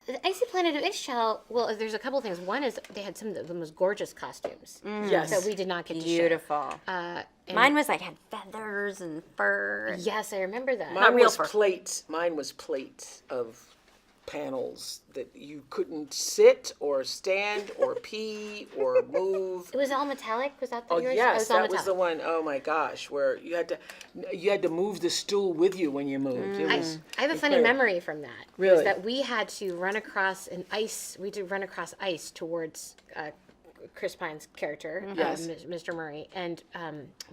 The Icy Planet of Ixchel, well, there's a couple things. One is they had some of the most gorgeous costumes. Yes. That we did not get to share. Beautiful. Mine was like, had feathers and fur. Yes, I remember that. Mine real was fur. plates. Mine was plates of panels that you couldn't sit or stand or pee or move. It was all metallic? Was that Oh yours? yes, It was all that was the metallic. one. Oh my gosh, where you had to move the stool with you when you moved. It was I have a funny incredible. memory from that. Really? Was that we had to run across ice towards Chris Pine's character, Yes. Mr. Murray, and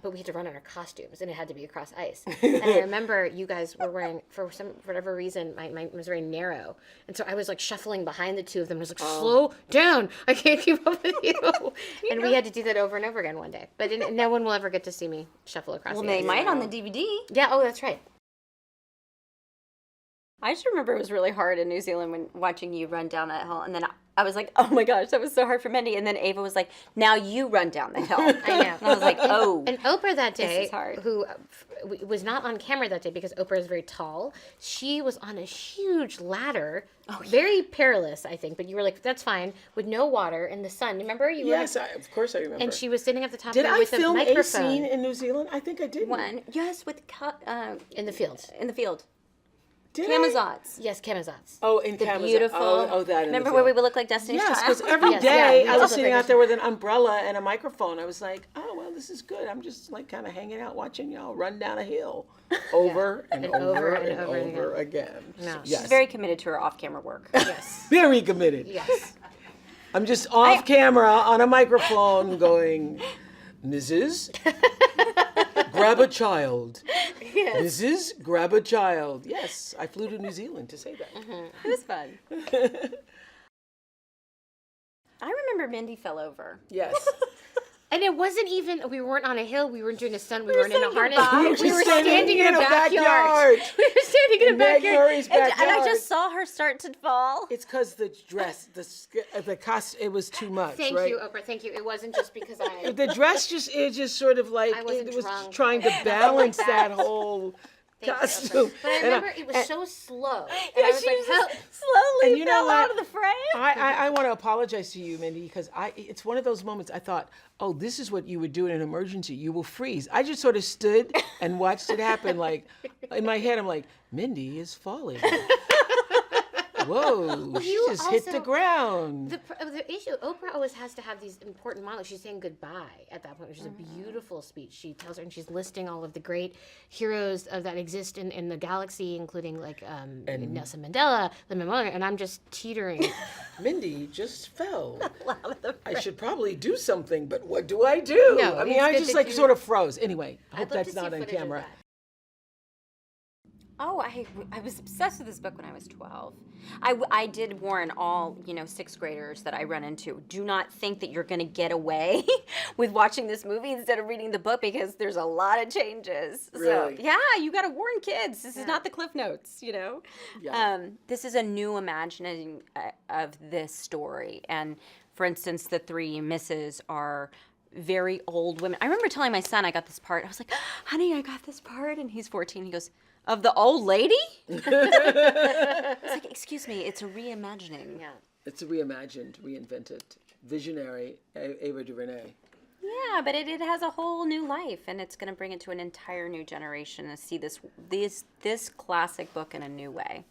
but we had to run in our costumes, and it had to be across ice. And I remember you guys were wearing, for whatever reason, mine was very narrow, and so I was like shuffling behind the two of them. I was like, slow down, I can't keep up with you. And we had to do that over and over again one day. But no one will ever get to see me shuffle across. Well, the they ice. might on the DVD. Yeah. Oh, that's right. I just remember it was really hard in New Zealand when watching you run down that hill, and then I was like, oh my gosh, that was so hard for Mindy. And then Ava was like, now you run down the hill. I know. And I was like, oh. And Oprah that day, is hard. who was not on camera that day because Oprah is very tall, she was on a huge ladder, very perilous, I think. But you were like, that's fine, with no water in the sun. Remember? You Yes, were, of course I remember. and she was sitting at the top Did of it I with a film microphone a scene in New Zealand? I think I did. One. Yes, with in the field. in the field. Did I? Camazotz. Yes, Camazotz. Oh, in The Camazotz. beautiful. Oh, that. in the Remember where we field. would look like Destiny's Yes, Child? because every Yes, day yeah, I we was did sitting look out there with an umbrella and a microphone. I was like, oh, well, this is good. I'm just like kind of hanging out watching y'all run down a hill over and over and over again. No. Yes. She's very committed to her off-camera work. Yes. Very committed. Yes. I'm just off camera on a microphone going, Mrs. Grab a child. Yes. Mrs. Grab a child. Yes, I flew to New Zealand to say that. It was fun. I remember Mindy fell over. Yes. And it wasn't even, we weren't on a hill, we weren't doing a stunt, we weren't in a saying harness. goodbye. We were standing in a backyard. We were standing in a Meg backyard. Murray's backyard. And I just saw her start to fall. It's because the dress, the cost, it was too much, Thank right? you, Oprah, thank you. It wasn't just because I... The dress it just sort of like, I wasn't it was drunk. trying to balance that whole costume. But I And remember it was so slow. And Yeah, I was she like, was help. slowly And you know fell what? out of the frame. I want to apologize to you, Mindy, because it's one of those moments I thought, oh, this is what you would do in an emergency. You will freeze. I just sort of stood and watched it happen. Like, in my head, I'm like, Mindy is falling. Whoa, she you just hit the also- ground. The issue, Oprah always has to have these important monologues. She's saying goodbye at that point, which is a beautiful speech. She tells her, and she's listing all of the great heroes that exist in the galaxy, including like Nelson Mandela, Lyndon Johnson, and I'm just teetering. Mindy just fell. I should probably do something, but what do I do? No, I mean, it's I good just that like you- sort of froze. Anyway, I hope I'd love that's to see not on footage of camera. that. Oh, I was obsessed with this book when I was 12. I did warn all, sixth graders that I run into, do not think that you're going to get away with watching this movie instead of reading the book because there's a lot of changes. Really? So, yeah, you got to warn kids. This is not the Cliff Notes, Yeah. This is a new imagining of this story. And, for instance, the three misses are very old women. I remember telling my son I got this part. I was like, honey, I got this part. And he's 14. He goes, of the old lady? It's like, excuse me, it's a reimagining. Yeah. It's a reimagined, reinvented, visionary Ava DuVernay. Yeah, but it has a whole new life, and it's going to bring it to an entire new generation to see this classic book in a new way.